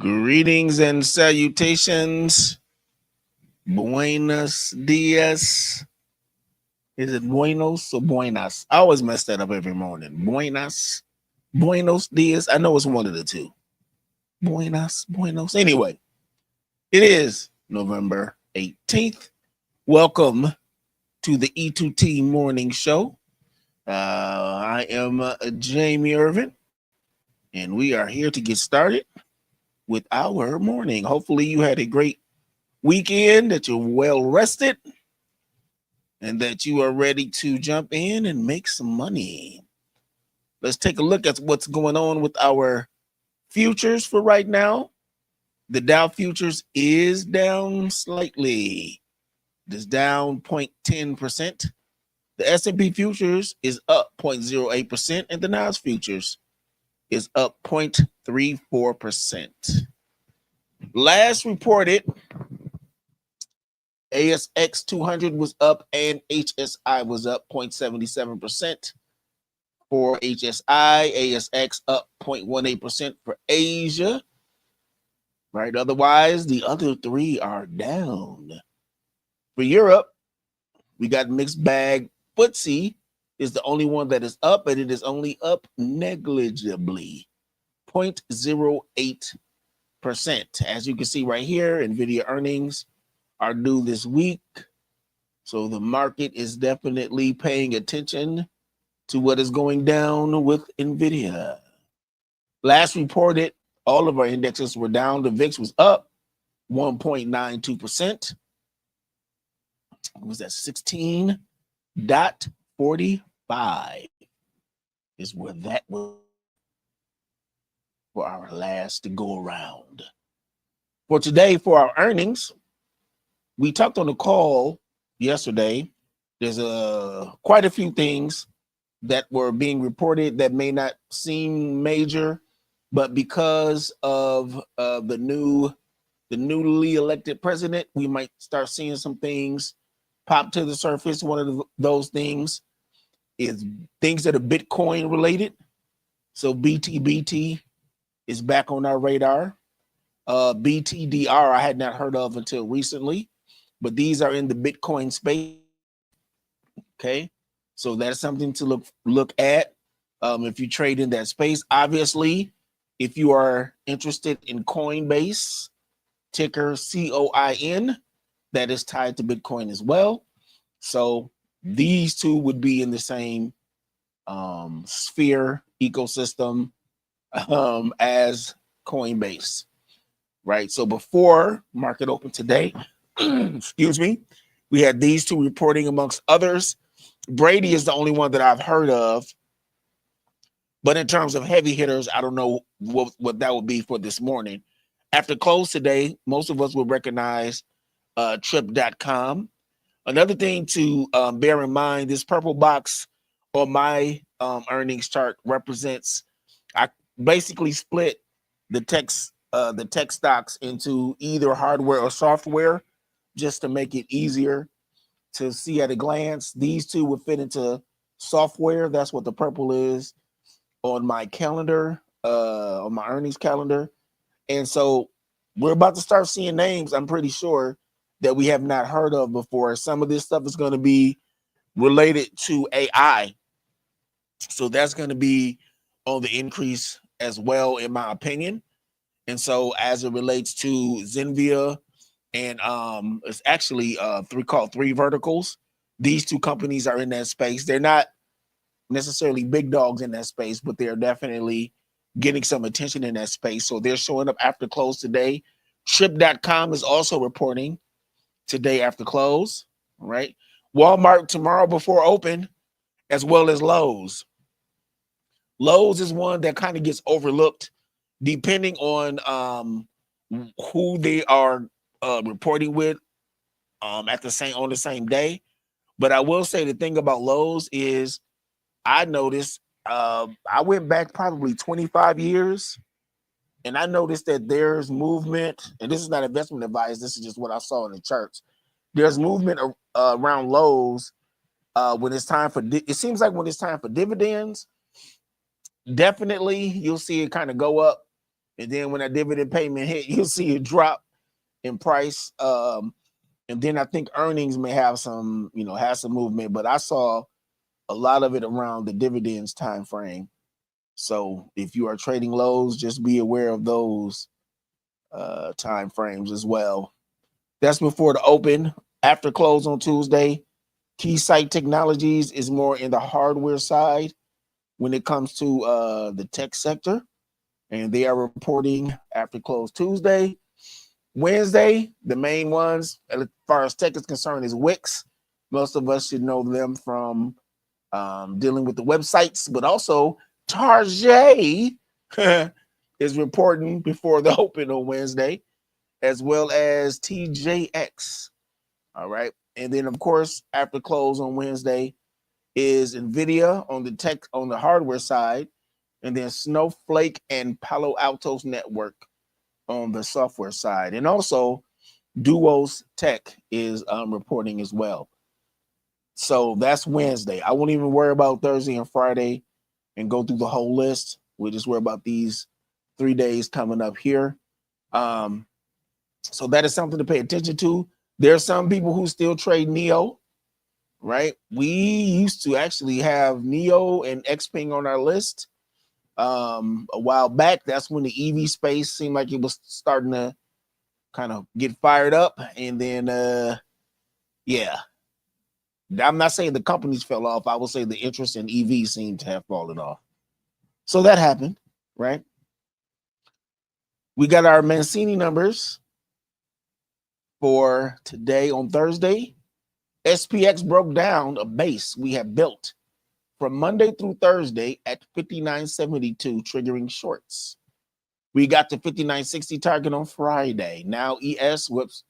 Greetings and salutations. Buenos dias. Is it buenos or buenas? I always mess that up every morning. Buenos dias. I know it's one of the two. Buenos. Anyway, it is November 18th. Welcome to the E2T morning show. I am Jamie Irvin, and we are here to get started with our morning. Hopefully you had a great weekend, that you're well rested, and that you are ready to jump in and make some money. Let's take a look at what's going on with our futures for right now. The Dow futures is down slightly. It is down 0.10%. The S&P futures is up 0.08%, and the NASDAQ futures is up 0.34%. Last reported, ASX 200 was up and HSI was up 0.77% for HSI. ASX up 0.18% for Asia. Right. Otherwise, the other three are down. For Europe, we got mixed bag. FTSE is the only one that is up, and it is only up negligibly, 0.08%. As you can see right here, NVIDIA earnings are due this week. So the market is definitely paying attention to what is going down with NVIDIA. Last reported, all of our indexes were down. The VIX was up 1.92%. It was at 16.45 is where that was for our last go around. For today, for our earnings, we talked on the call yesterday. There's quite a few things that were being reported that may not seem major, but because of the newly elected president, we might start seeing some things pop to the surface. One of those things is things that are Bitcoin related. So BTBT is back on our radar. BTDR I had not heard of until recently, but these are in the Bitcoin space. Okay, so that's something to look at if you trade in that space. Obviously, if you are interested in Coinbase, ticker COIN, that is tied to Bitcoin as well. So these two would be in the same sphere ecosystem as Coinbase, right? So before market open today, excuse me, we had these two reporting amongst others. Brady is the only one that I've heard of, but in terms of heavy hitters, I don't know what that would be for this morning. After close today, most of us will recognize Trip.com. Another thing to bear in mind, this purple box on my earnings chart represents, I basically split the tech stocks into either hardware or software, just to make it easier to see at a glance. These two would fit into software. That's what the purple is on my calendar, on my earnings calendar. And so we're about to start seeing names, I'm pretty sure, that we have not heard of before. Some of this stuff is going to be related to AI. So that's going to be on the increase as well, in my opinion. And so as it relates to Zenvia, and it's actually called Three Verticals. These two companies are in that space. They're not necessarily big dogs in that space, but they're definitely getting some attention in that space. So they're showing up after close today. Trip.com is also reporting today after close, right? Walmart tomorrow before open, as well as Lowe's. Lowe's is one that kind of gets overlooked depending on who they are reporting with on the same day. But I will say the thing about Lowe's is I noticed, I went back probably 25 years, and I noticed that there's movement, and this is not investment advice, this is just what I saw in the charts. There's movement around Lowe's when it's time for, it seems like when it's time for dividends, definitely you'll see it kind of go up. And then when that dividend payment hit, you'll see a drop in price. And then I think earnings may have some, have some movement, but I saw a lot of it around the dividends time frame. So if you are trading lows, just be aware of those time frames as well. That's before the open. After close on Tuesday, Keysight Technologies is more in the hardware side when it comes to the tech sector, and they are reporting after close Tuesday. Wednesday, the main ones, as far as tech is concerned, is Wix. Most of us should know them from dealing with the websites, but also Target is reporting before the open on Wednesday, as well as TJX. All right. And then, of course, after close on Wednesday is NVIDIA on the hardware side, and then Snowflake and Palo Alto's network on the software side. And also Duos Tech is reporting as well. So that's Wednesday. I won't even worry about Thursday and Friday and go through the whole list. We'll just worry about these 3 days coming up here. So that is something to pay attention to. There are some people who still trade NEO, right? We used to actually have NEO and XPeng on our list a while back. That's when the EV space seemed like it was starting to kind of get fired up. And then, yeah, I'm not saying the companies fell off. I will say the interest in EV seemed to have fallen off. So that happened, right? We got our Mancini numbers for today on Thursday. SPX broke down a base we have built from Monday through Thursday at 59.72, triggering shorts. We got the 59.60 target on Friday. Now SPX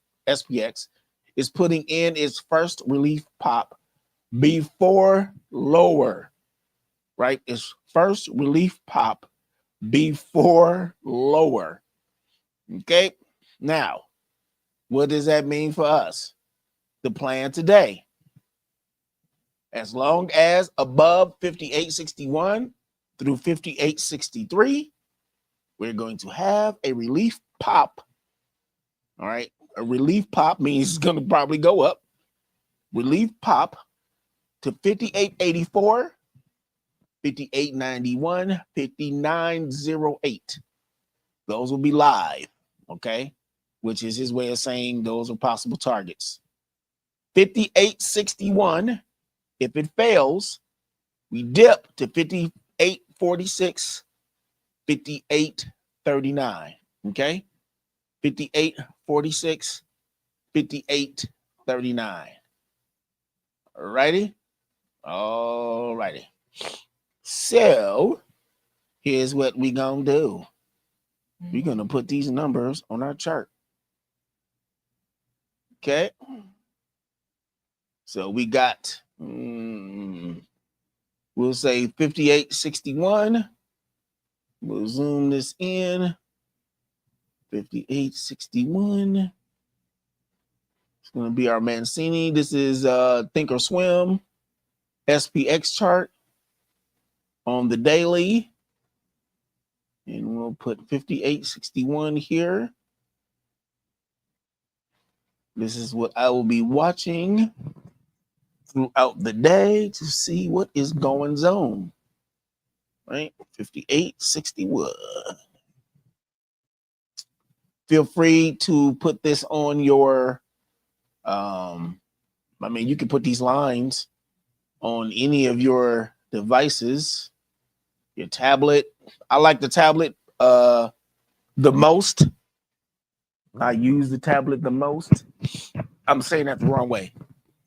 is putting in its first relief pop before lower, right? Its first relief pop before lower. Okay. Now, what does that mean for us? The plan today, as long as above 58.61 through 58.63, we're going to have a relief pop. All right. A relief pop means it's going to probably go up. Relief pop to 58.84, 58.91, 59.08. Those will be live. Okay. Which is his way of saying those are possible targets. 58.61. If it fails, we dip to 58.46, 58.39. Okay. 58.46, 58.39. Alrighty. Alrighty. So here's what we're gonna do. We're gonna put these numbers on our chart. Okay. So we got we'll say 58.61. We'll zoom this in. 58.61. It's going to be our Mancini. This is Thinkorswim SPX chart on the daily. And we'll put 58.61 here. This is what I will be watching throughout the day to see what is going on. Right? 58.61. Feel free to put this on your you can put these lines on any of your devices, your tablet. I like the tablet the most. I use the tablet the most. I'm saying that the wrong way.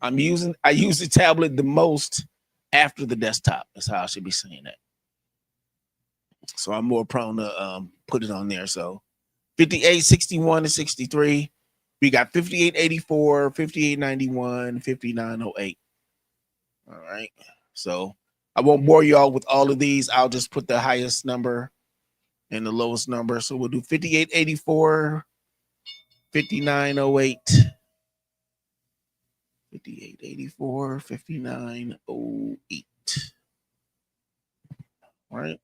I use the tablet the most after the desktop. That's how I should be saying that. So I'm more prone to put it on there. So 58.61 to 63. We got 58.84, 58.91, 59.08. All right. So I won't bore you all with all of these. I'll just put the highest number and the lowest number. So we'll do 58.84, 59.08, 58.84, 59.08. All right.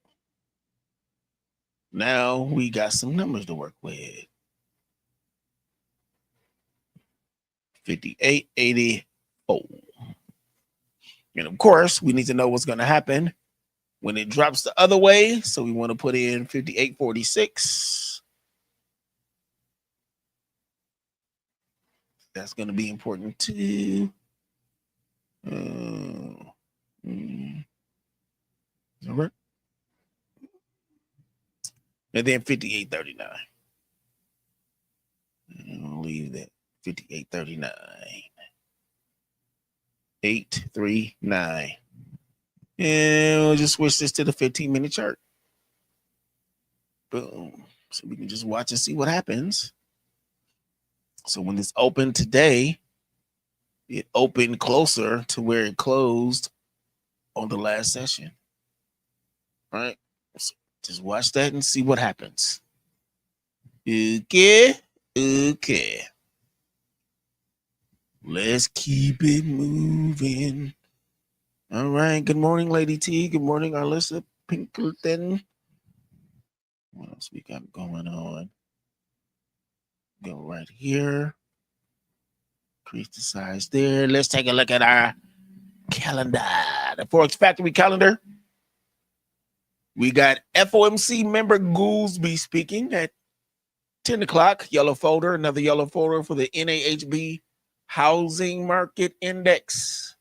Now we got some numbers to work with. 58.84. And of course, we need to know what's going to happen when it drops the other way. So we want to put in 58.46. That's going to be important too. Right. And then 58.39. I'll leave that 58.39. 839. And we'll just switch this to the 15-minute chart. Boom. So we can just watch and see what happens. So when this opened today, it opened closer to where it closed on the last session. All right. So just watch that and see what happens. Okay. Okay. Let's keep it moving. All right. Good morning, Lady T. Good morning, Alyssa Pinkerton. What else we got going on? Go right here. Increase the size there. Let's take a look at our calendar. The ForexFactory calendar. We got FOMC member Goolsby speaking at 10 o'clock. Yellow folder. Another yellow folder for the NAHB Housing Market Index.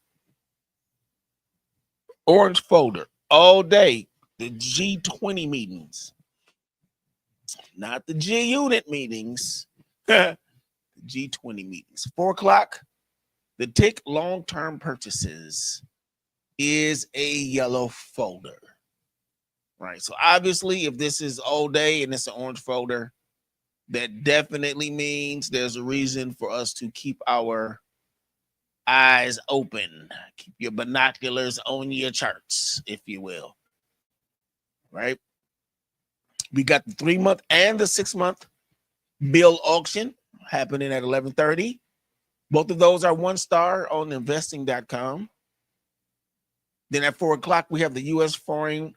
Orange folder all day. The G20 meetings. Not the G unit meetings. The G20 meetings. 4 o'clock. The tick long-term purchases is a yellow folder. Right. So obviously, if this is all day and it's an orange folder, that definitely means there's a reason for us to keep our eyes open. Keep your binoculars on your charts, if you will. Right. We got the 3-month and the 6-month bill auction happening at 11:30. Both of those are 1 star on investing.com. Then at 4 o'clock, we have the U.S. foreign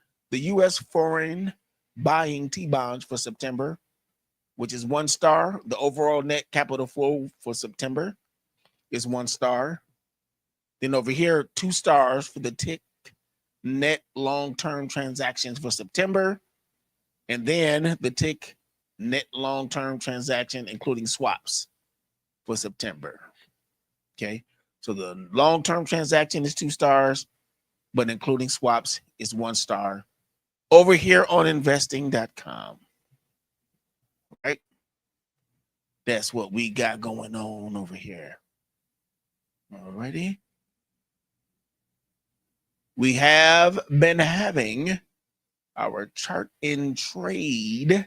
buying T-bonds for September, which is 1 star. The overall net capital flow for September is 1 star. Then over here, 2 stars for the tick net long-term transactions for September. And then the tick net long-term transaction, including swaps for September. Okay. So the long-term transaction is 2 stars, but including swaps is 1 star over here on investing.com. Right. That's what we got going on over here. Alrighty. We have been having our chart in trade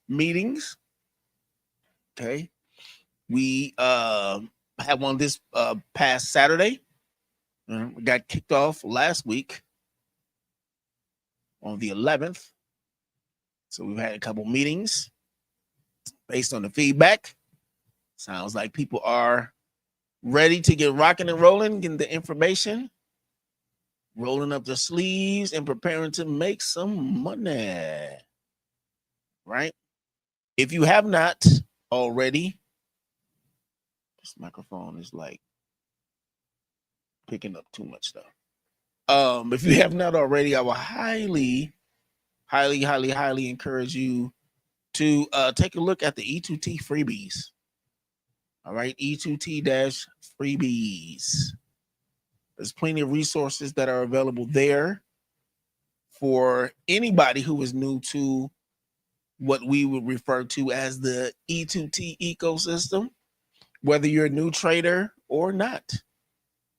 meetings. Okay. We had one this past Saturday. We got kicked off last week on the 11th. So we've had a couple meetings based on the feedback. Sounds like people are ready to get rocking and rolling, getting the information, rolling up their sleeves and preparing to make some money. Right? If you have not already, this microphone is like picking up too much stuff. If you have not already, I will highly encourage you to take a look at the E2T freebies. All right, E2T freebies. There's plenty of resources that are available there for anybody who is new to what we would refer to as the E2T ecosystem, whether you're a new trader or not.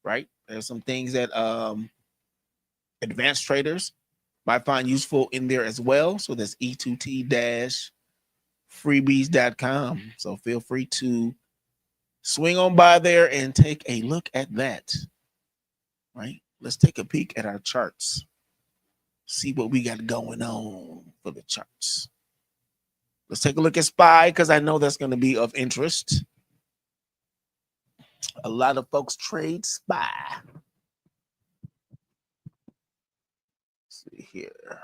Right? There's some things that advanced traders might find useful in there as well. So that's E2T-freebies.com. So feel free to swing on by there and take a look at that. Right? Let's take a peek at our charts. See what we got going on for the charts. Let's take a look at SPY because I know that's going to be of interest. A lot of folks trade SPY. Let's see here.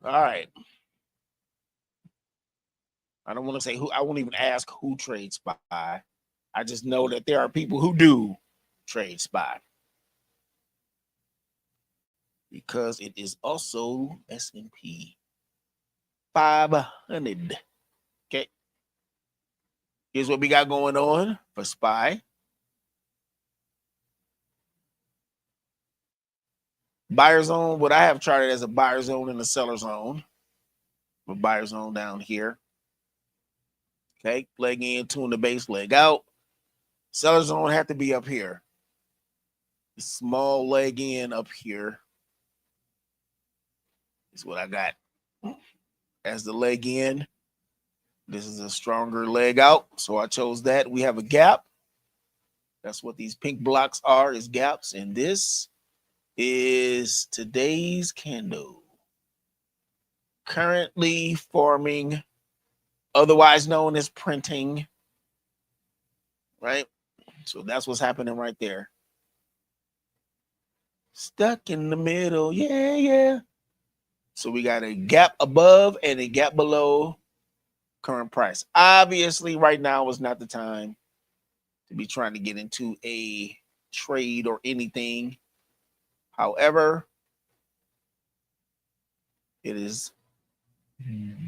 All right. I don't want to say who. I won't even ask who trades SPY. I just know that there are people who do trade SPY because it is also S&P 500. Okay. Here's what we got going on for SPY. Buyer zone, what I have charted as a buyer zone and a seller zone. A buyer zone down here. Okay, leg in, tune the base, leg out. Seller zone have to be up here. Small leg in up here is what I got as the leg in. This is a stronger leg out, so I chose that. We have a gap. That's what these pink blocks are, is gaps. And this is today's candle. Currently forming, otherwise known as printing, right? So that's what's happening right there. Stuck in the middle, yeah. So we got a gap above and a gap below current price. Obviously, right now is not the time to be trying to get into a trade or anything. However, it is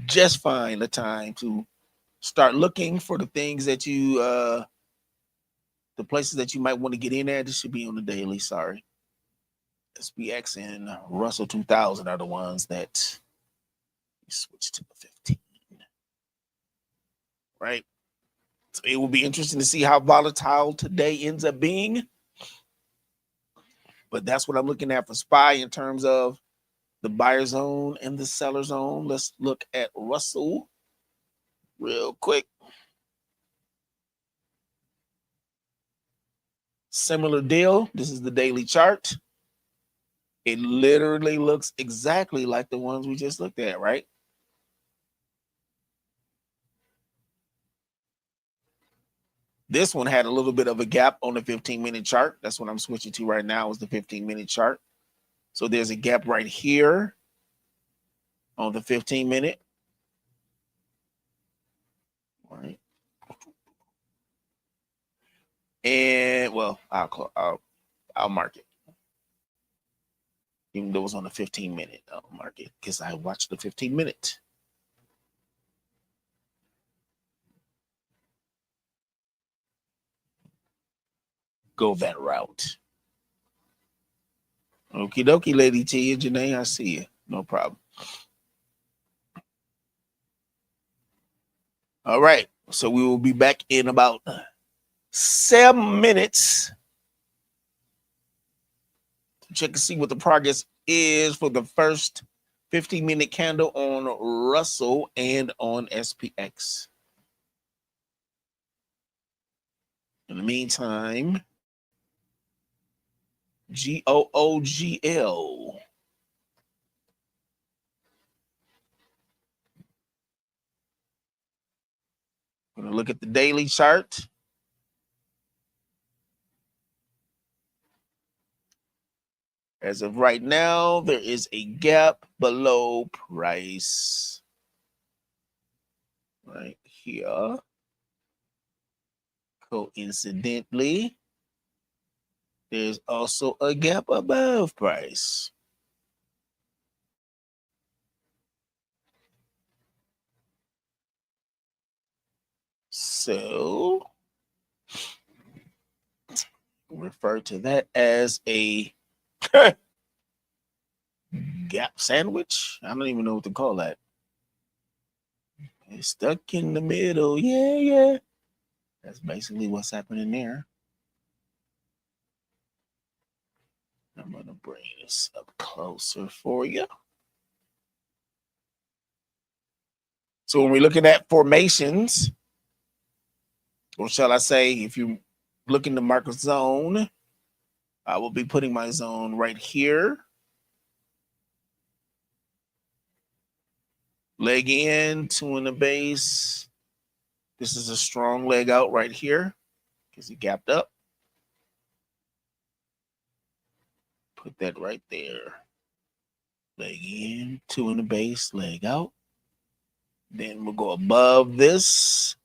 just fine the time to start looking for the things that you, the places that you might want to get in at. This should be on the daily, sorry. SPX and Russell 2000 are the ones that switch to the 15, right? So it will be interesting to see how volatile today ends up being. But that's what I'm looking at for SPY in terms of the buyer zone and the seller zone. Let's look at Russell real quick. Similar deal. This is the daily chart. It literally looks exactly like the ones we just looked at, right? This one had a little bit of a gap on the 15-minute chart. That's what I'm switching to right now is the 15-minute chart. So there's a gap right here on the 15-minute. All right. And well, I'll mark it. Even though it was on the 15-minute, I'll mark it because I watched the 15-minute. Go that route. Okie dokie, Lady T and Janae, I see you. No problem. All right. So we will be back in about 7 minutes to check and see what the progress is for the first 15-minute candle on Russell and on SPX. In the meantime, GOOGL. We're going to look at the daily chart. As of right now, there is a gap below price right here. Coincidentally, there's also a gap above price. So refer to that as a gap sandwich. I don't even know what to call that. It's stuck in the middle. Yeah. That's basically what's happening there. I'm going to bring this up closer for you. So when we're looking at formations, or shall I say, if you look in the market zone, I will be putting my zone right here. Leg in, two in the base. This is a strong leg out right here because he gapped up. Put that right there. leg in, 2 in the base, leg out. Then we'll go above this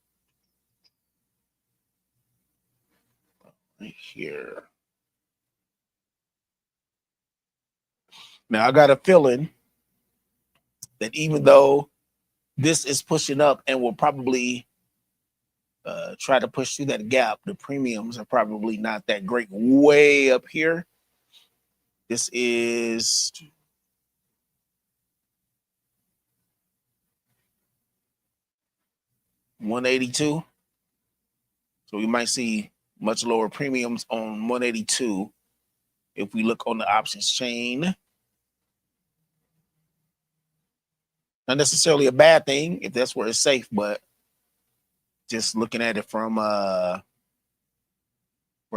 right here. Now I got a feeling that even though this is pushing up and will probably try to push through that gap, the premiums are probably not that great way up here. This is $182. So we might see much lower premiums on 182 if we look on the options chain. Not necessarily a bad thing if that's where it's safe, but just looking at it from where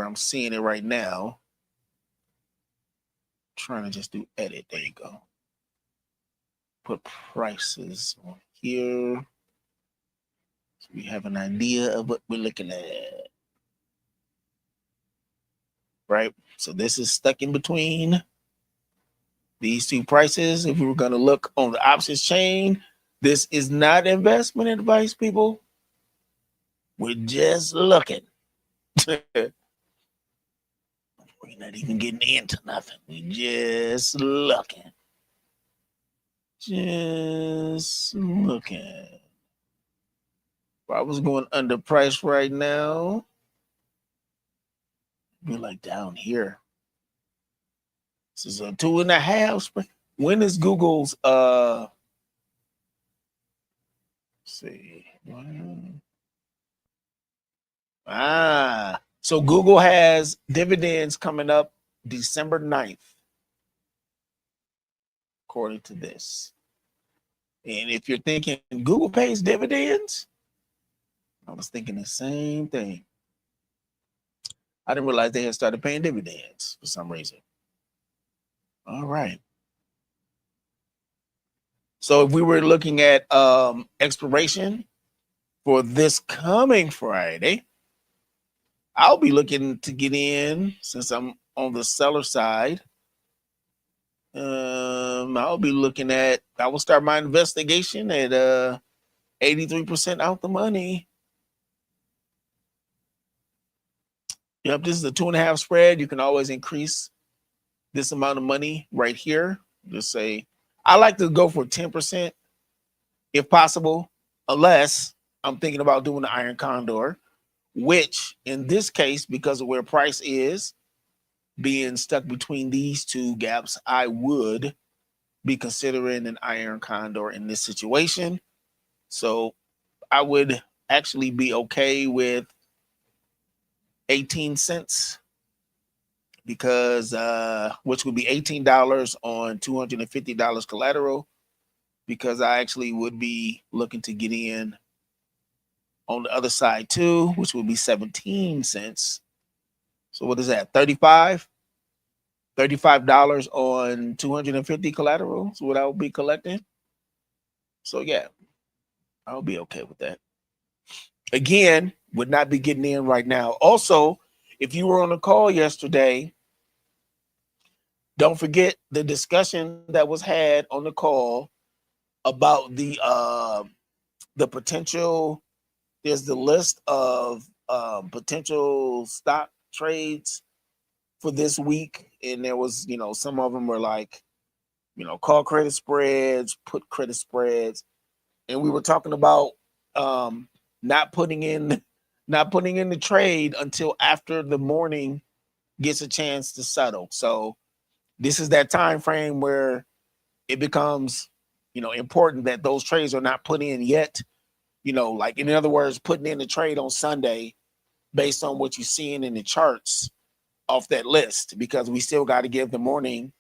I'm seeing it right now, trying to just do edit. There you go. Put prices on here. So we have an idea of what we're looking at. Right? So this is stuck in between these two prices. If we were going to look on the options chain, this is not investment advice, people. We're just looking. We're not even getting into nothing. We're just looking. Just looking. If I was going under price right now, be like down here. This is a 2.5. When is Google's let's see. So Google has dividends coming up December 9th, according to this. And if you're thinking Google pays dividends, I was thinking the same thing. I didn't realize they had started paying dividends for some reason. All right. So if we were looking at expiration for this coming Friday, I'll be looking to get in since I'm on the seller side. I'll be looking at, I will start my investigation at 83% out the money. Yep, this is a 2.5 spread. You can always increase this amount of money right here. Just say, I like to go for 10% if possible, unless I'm thinking about doing the iron condor, which in this case, because of where price is, being stuck between these two gaps, I would be considering an iron condor in this situation. So I would actually be okay with 18 cents because which would be $18 on $250 collateral, because I actually would be looking to get in on the other side too, which would be 17 cents. So what is that? $35 on 250 collateral is what I would be collecting. So yeah, I'll be okay with that. Again, would not be getting in right now. Also, if you were on a call yesterday, don't forget the discussion that was had on the call about the potential. There's the list of potential stock trades for this week, and there was, some of them were like, call credit spreads, put credit spreads, and we were talking about not putting in the trade until after the morning gets a chance to settle. So this is that time frame where it becomes, important that those trades are not put in yet. Like in other words, putting in the trade on Sunday based on what you're seeing in the charts off that list, because we still got to give the morning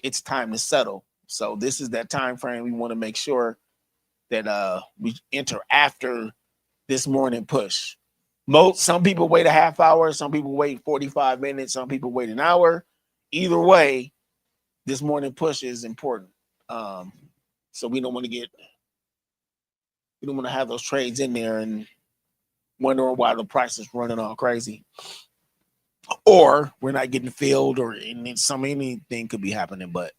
it's time to settle. So this is that time frame we want to make sure that we enter after this morning push. Some people wait a half hour, some people wait 45 minutes, some people wait an hour. Either way, this morning push is important. So we don't want to have those trades in there and wondering why the price is running all crazy, or we're not getting filled, or anything could be happening. But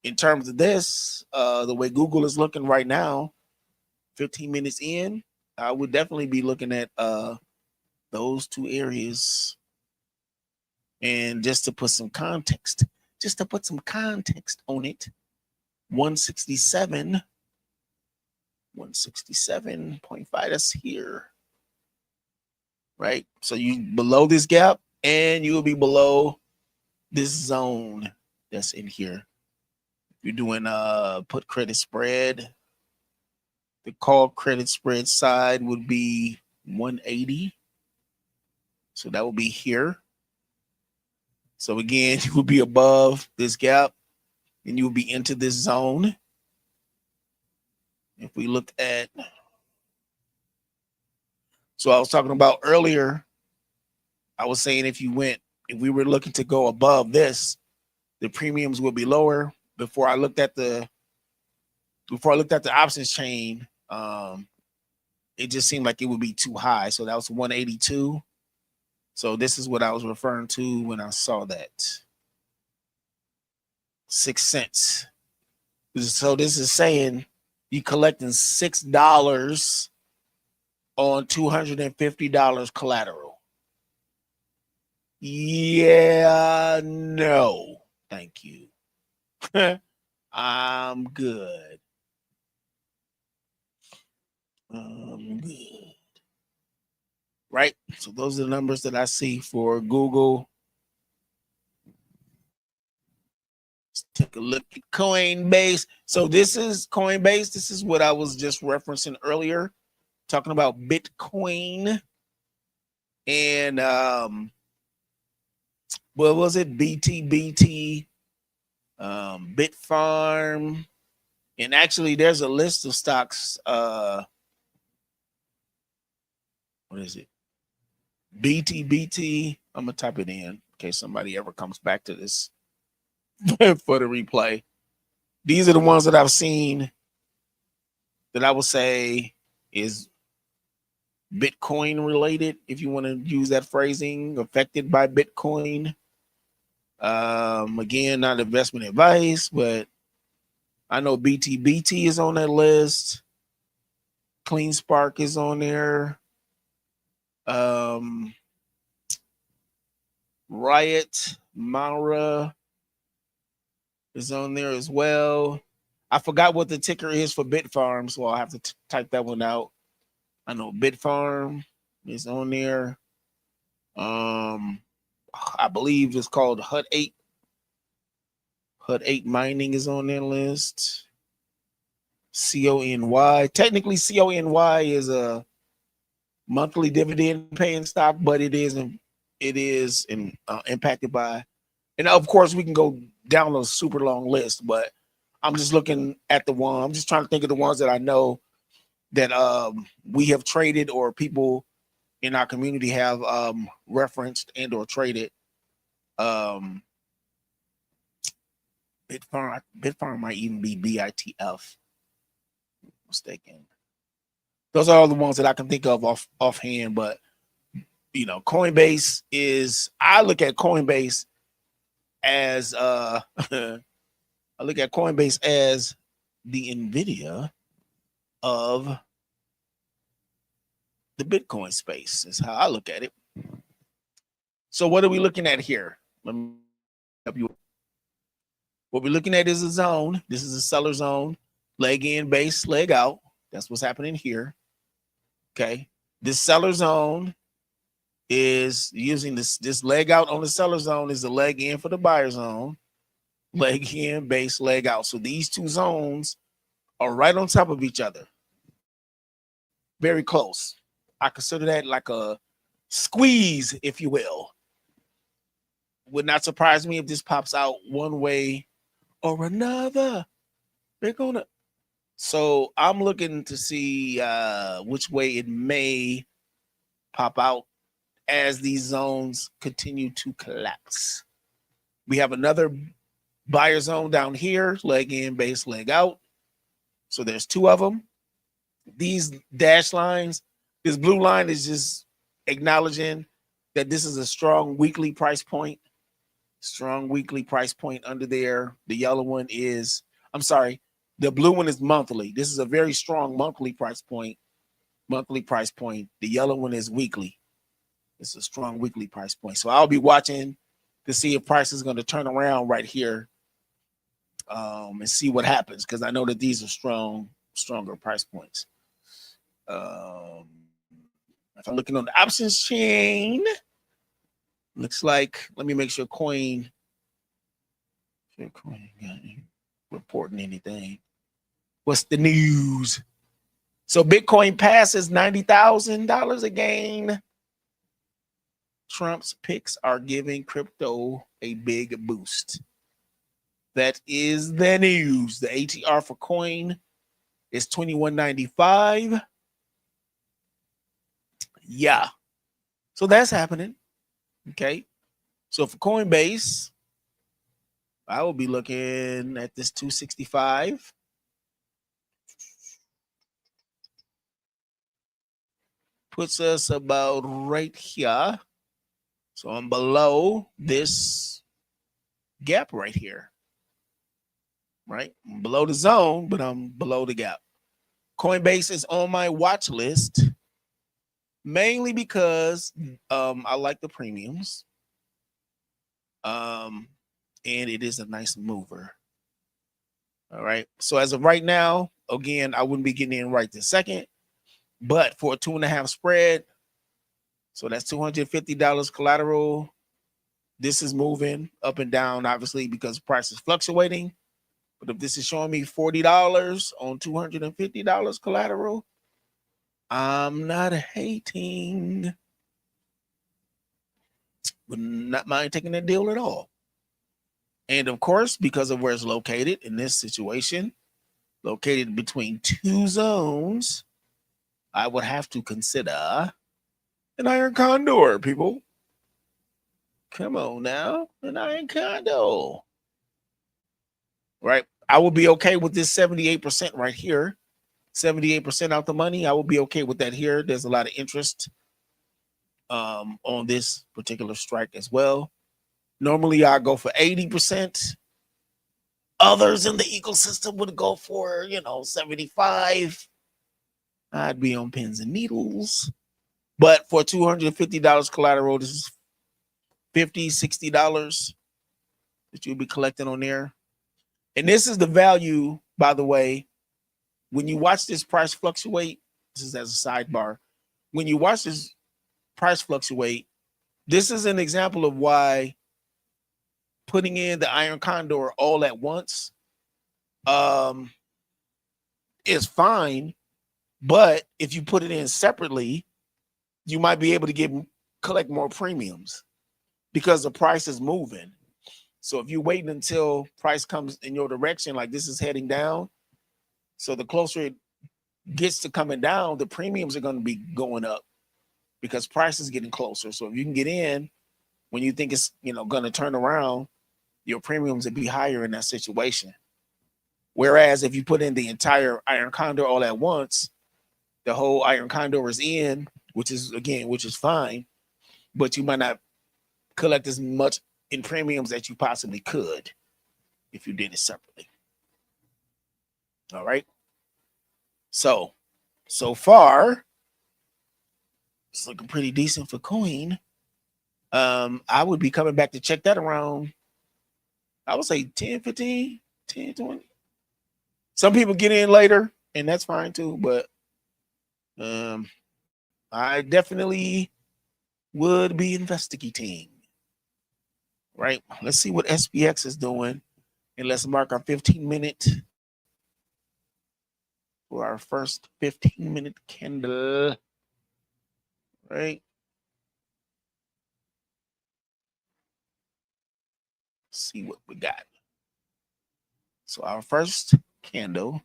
in terms of this, the way Google is looking right now, 15 minutes in, I would definitely be looking at those two areas. And just to put some context, on it, 167.5, that's here, right? So you below this gap, and you will be below this zone that's in here. If you're doing put credit spread, the call credit spread side would be 180. So that will be here. So again, you will be above this gap, and you will be into this zone. If we look at, so I was talking about earlier, I was saying if we were looking to go above this, the premiums will be lower. Before I looked at the options chain, it just seemed like it would be too high. So that was 182. So this is what I was referring to when I saw that. 6 cents. So this is saying you collecting $6 on $250 collateral. Yeah, no, thank you. I'm good. Right? So those are the numbers that I see for Google. Let's take a look at Coinbase. So this is Coinbase. This is what I was just referencing earlier, talking about Bitcoin. And what was it? BT, Bitfarm. And actually, there's a list of stocks. What is it? BT. I'm gonna type it in case somebody ever comes back to this for the replay. These are the ones that I've seen that I would say is Bitcoin related, if you want to use that phrasing, affected by Bitcoin. Again, not investment advice, but I know BT is on that list. Clean Spark is on there. Riot, Mara is on there as well. I forgot what the ticker is for Bitfarm, so I'll have to type that one out. I know Bitfarm is on there. I believe it's called HUD 8. HUD 8 Mining is on their list. CONY. Technically, CONY is a monthly dividend paying stock, but it is impacted by, and of course we can go down a super long list, but I'm just looking at the one. I'm just trying to think of the ones that I know that we have traded or people in our community have referenced and or traded. Bitfarm might even be BITF. Mistaken. Those are all the ones that I can think of offhand, but you know, Coinbase is, I look at Coinbase as I look at Coinbase as the NVIDIA of the Bitcoin space, is how I look at it. So what are we looking at here? Let me help you. What we're looking at is a zone. This is a seller zone. Leg in, base, leg out. That's what's happening here. Okay. This seller zone is using this leg out on the seller zone is the leg in for the buyer zone. Leg in, base, leg out. So these two zones are right on top of each other. Very close. I consider that like a squeeze, if you will. Would not surprise me if this pops out one way or another. They're gonna. So I'm looking to see which way it may pop out as these zones continue to collapse. We have another buyer zone down here, leg in, base, leg out. So there's two of them. These dash lines, this blue line is just acknowledging that this is a strong weekly price point. Strong weekly price point under there. The yellow one is, I'm sorry, the blue one is monthly. This is a very strong monthly price point. Monthly price point. The yellow one is weekly. It's a strong weekly price point. So I'll be watching to see if price is going to turn around right here, and see what happens, because I know that these are stronger price points. If I'm looking on the options chain, looks like, let me make sure coin reporting anything. What's the news? So Bitcoin passes $90,000 a gain. Trump's picks are giving crypto a big boost. That is the news. The ATR for coin is 21.95. Yeah. So that's happening. Okay. So for Coinbase, I will be looking at this 265. Puts us about right here. So I'm below this gap right here. Right? I'm below the zone, but I'm below the gap. Coinbase is on my watch list, mainly because I like the premiums. And it is a nice mover. All right. So as of right now, again, I wouldn't be getting in right this second, but for a 2.5 spread, so that's $250 collateral. This is moving up and down, obviously, because price is fluctuating. But if this is showing me $40 on $250 collateral, I'm not hating. Would not mind taking that deal at all. And of course, because of where it's located in this situation, located between two zones, I would have to consider an iron condor, people. Come on now, an iron condor. Right? I will be okay with this 78% right here. 78% out the money. I will be okay with that here. There's a lot of interest on this particular strike as well. Normally, I go for 80%. Others in the ecosystem would go for, 75. I'd be on pins and needles. But for $250 collateral, this is $50, $60 that you'll be collecting on there. And this is the value, by the way, when you watch this price fluctuate. This is as a sidebar. When you watch this price fluctuate, this is an example of why putting in the iron condor all at once is fine. But if you put it in separately, you might be able to collect more premiums because the price is moving. So if you wait until price comes in your direction, like this is heading down, so the closer it gets to coming down, the premiums are going to be going up because price is getting closer. So if you can get in when you think it's going to turn around, your premiums would be higher in that situation. Whereas if you put in the entire iron condor all at once, the whole iron condor is in, which is fine, but you might not collect as much in premiums that you possibly could if you did it separately. All right. So far, it's looking pretty decent for coin. I would be coming back to check that around, I would say 10, 15, 10, 20. Some people get in later, and that's fine too, but I definitely would be investigating. Right? Let's see what SPX is doing, and let's mark our 15-minute for our first 15-minute candle. Right? Let's see what we got. So our first candle,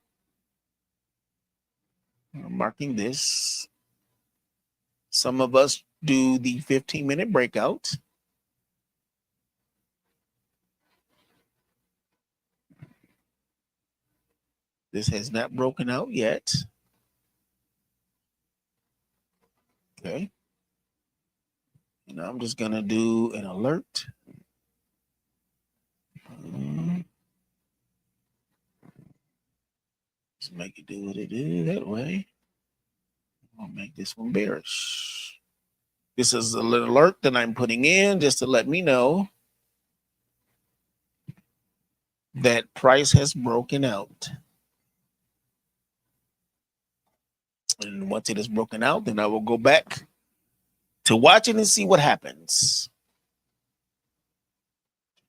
I'm marking this. Some of us do the 15-minute breakout. This has not broken out yet. Okay. And I'm just going to do an alert. Let's make it do what it did that way. I'll make this one bearish. This is a little alert that I'm putting in just to let me know that price has broken out. And once it is broken out, then I will go back to watch it and see what happens.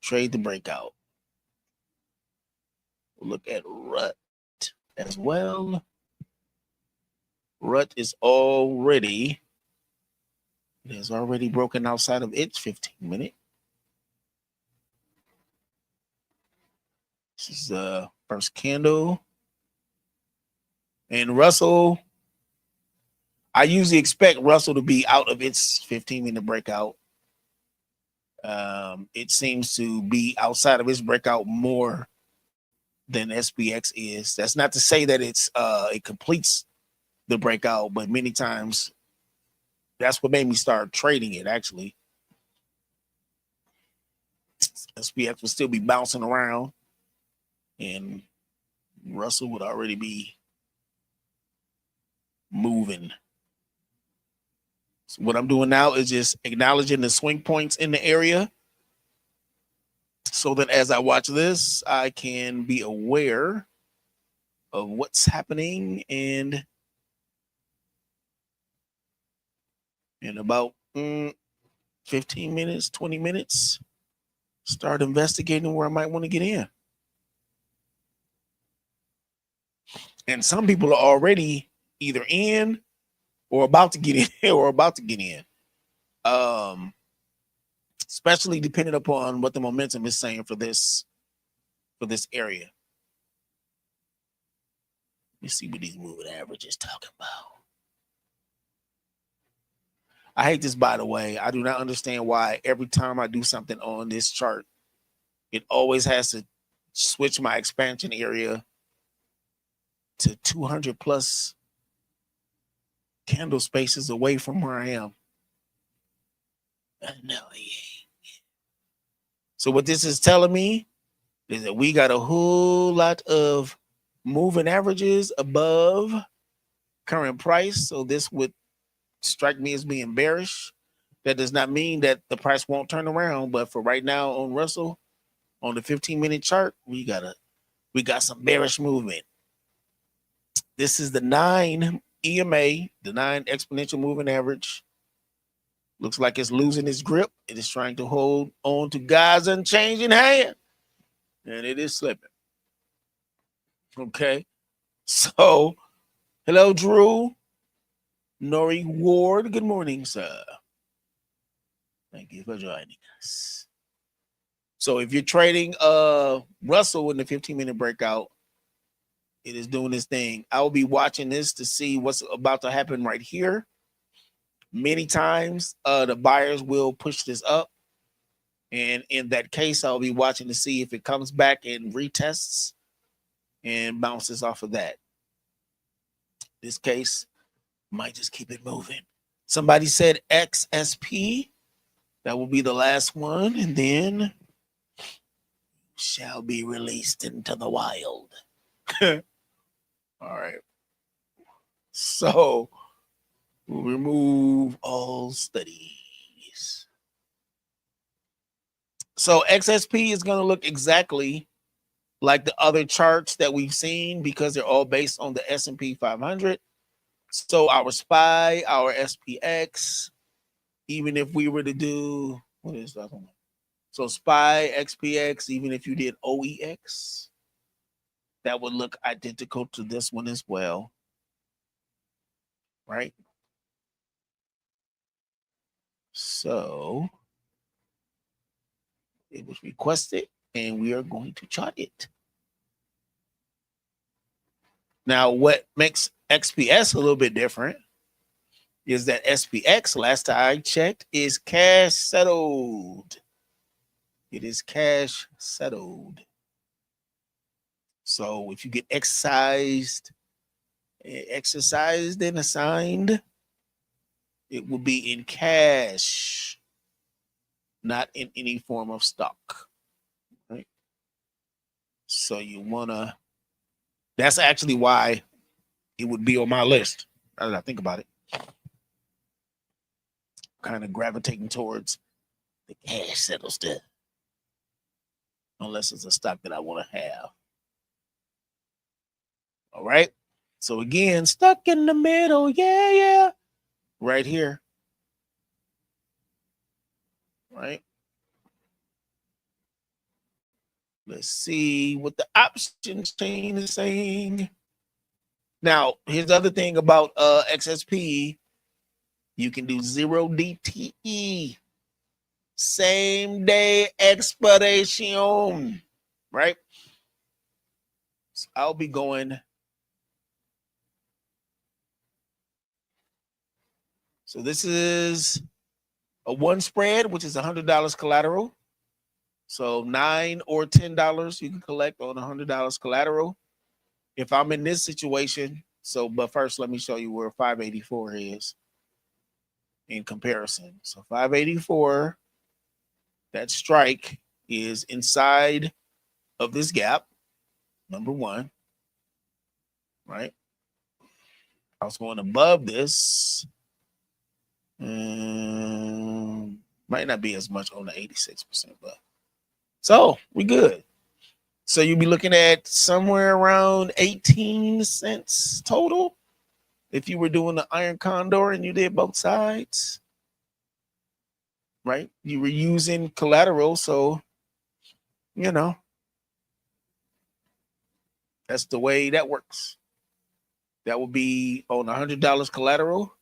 Trade the breakout. We'll look at RUT as well. RUT is already, it has already broken outside of its 15-minute. This is the first candle. And Russell, I usually expect Russell to be out of its 15-minute breakout. It seems to be outside of its breakout more than SPX is. That's not to say that it completes the breakout, but many times that's what made me start trading it. Actually, SPX would still be bouncing around, and Russell would already be moving. So what I'm doing now is just acknowledging the swing points in the area, so that as I watch this, I can be aware of what's happening, and in about 15 minutes, 20 minutes, start investigating where I might want to get in. And some people are already either in or about to get in, especially depending upon what the momentum is saying for this area. Let me see what these moving averages talking about. I hate this, by the way. I do not understand why every time I do something on this chart, it always has to switch my expansion area to 200 plus candle spaces away from where I am. No. So what this is telling me is that we got a whole lot of moving averages above current price. So this would strike me as being bearish. That does not mean that the price won't turn around, but for right now on Russell, on the 15-minute chart, we got some bearish movement. This is the 9 EMA, the 9 exponential moving average. Looks like it's losing its grip. It is trying to hold on to God's unchanging hand, and it is slipping. Okay, so hello, Drew. Nori Ward, good morning, sir. Thank you for joining us. So if you're trading Russell in the 15-minute breakout, it is doing this thing. I will be watching this to see what's about to happen right here. Many times the buyers will push this up, and in that case, I'll be watching to see if it comes back and retests and bounces off of that. This case might just keep it moving. Somebody said XSP. That will be the last one, and then shall be released into the wild. All right. So we'll remove all studies. So XSP is going to look exactly like the other charts that we've seen because they're all based on the S&P 500. So our SPY, our SPX, even if we were to do, what is that one? So SPY, XPX, even if you did OEX, that would look identical to this one as well, right? So it was requested, and we are going to chart it. Now, what makes XPS a little bit different is that SPX, last time I checked, is cash settled. It is cash settled. So if you get exercised and assigned, it will be in cash, not in any form of stock. Right? So you wanna, that's actually why it would be on my list. Now that I think about it, kind of gravitating towards the cash settle stuff, unless it's a stock that I want to have. All right. So again, stuck in the middle. Yeah. Right here. Right. Let's see what the option chain is saying. Now, here's the other thing about XSP. You can do 0 DTE. Same day expiration. Right? So I'll be going. So this is a one spread, which is $100 collateral. So $9 or $10 you can collect on $100 collateral. If I'm in this situation, but first let me show you where 584 is in comparison. So 584, that strike is inside of this gap, number one, right? I was going above this. Might not be as much on the 86%, but so we good. So you'll be looking at somewhere around 18 cents total if you were doing the iron condor and you did both sides, right? You were using collateral, so that's the way that works. That would be on $100 collateral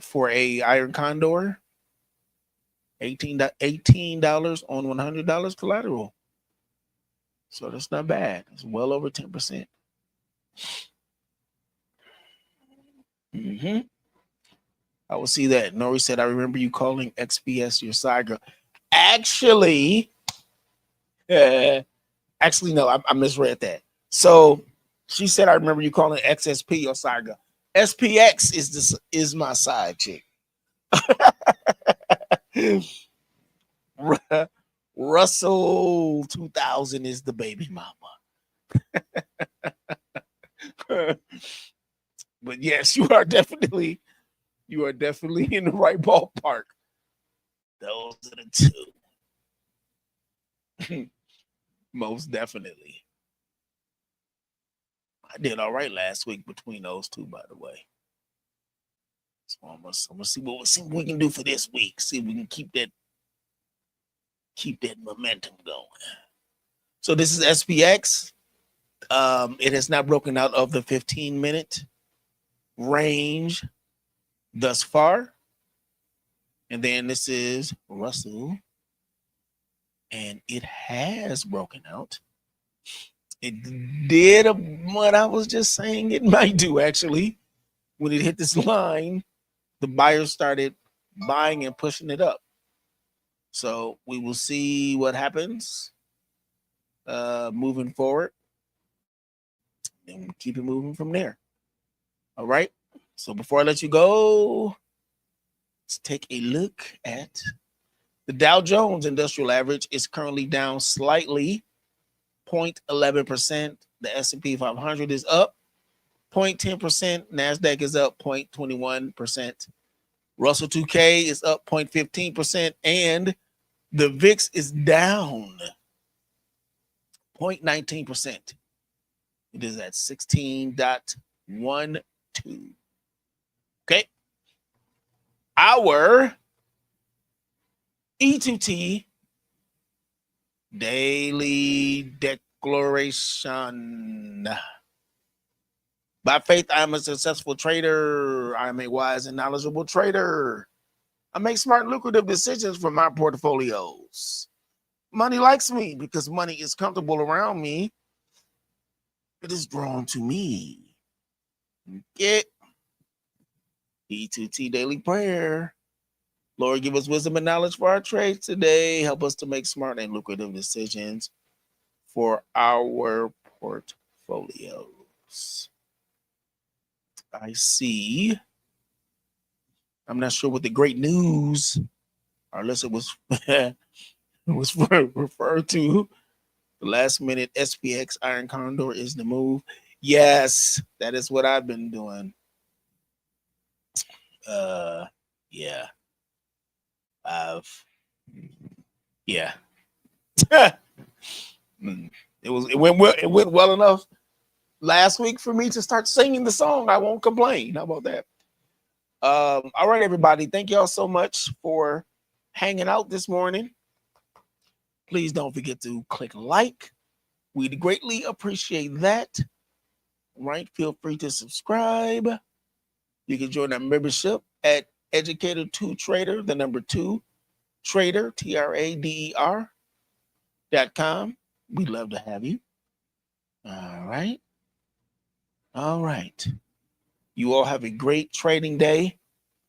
for a iron condor, $18 on $100 collateral. So that's not bad. It's well over 10%. I will see that. Nori said, I remember you calling XPS your side girl. Actually, no, I misread that. So she said, I remember you calling XSP your side girl. SPX is my side chick. Russell 2000 is the baby mama. But yes, you are definitely in the right ballpark. Those are the two. Most definitely. I did all right last week between those two, by the way. So I'm gonna see what we can do for this week. See if we can keep that momentum going. So this is SPX. It has not broken out of the 15-minute range thus far. And then this is Russell. And it has broken out. It did what I was just saying it might do, actually. When it hit this line, the buyers started buying and pushing it up. So we will see what happens moving forward. And we'll keep it moving from there. All right. So before I let you go, let's take a look at the Dow Jones Industrial Average is currently down slightly, 0.11%. The S&P 500 is up 0.10%. NASDAQ is up 0.21%. Russell 2K is up 0.15%. And the VIX is down 0.19%. It is at 16.12. Okay. Our E2T daily declaration. By faith, I am a successful trader. I am a wise and knowledgeable trader. I make smart, lucrative decisions for my portfolios. Money likes me because money is comfortable around me. It is drawn to me. Get E2T daily prayer. Lord, give us wisdom and knowledge for our trades today. Help us to make smart and lucrative decisions for our portfolios. I see. I'm not sure what the great news, unless it was referred to The last minute SPX Iron Condor is the move. Yes, that is what I've been doing. Yeah. Yeah. It went well enough last week for me to start singing the song. I won't complain. How about that? All right, everybody. Thank y'all so much for hanging out this morning. Please don't forget to click like. We'd greatly appreciate that. Right? Feel free to subscribe. You can join our membership at Educator2Trader, the number 2 Trader, TRADER.com. We'd love to have you. All right. All right. You all have a great trading day.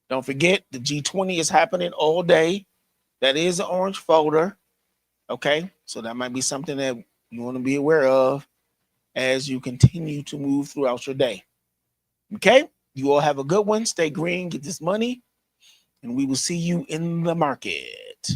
Don't forget, the G20 is happening all day. That is an orange folder. Okay. So that might be something that you want to be aware of as you continue to move throughout your day. Okay. You all have a good one. Stay green, get this money, and we will see you in the market.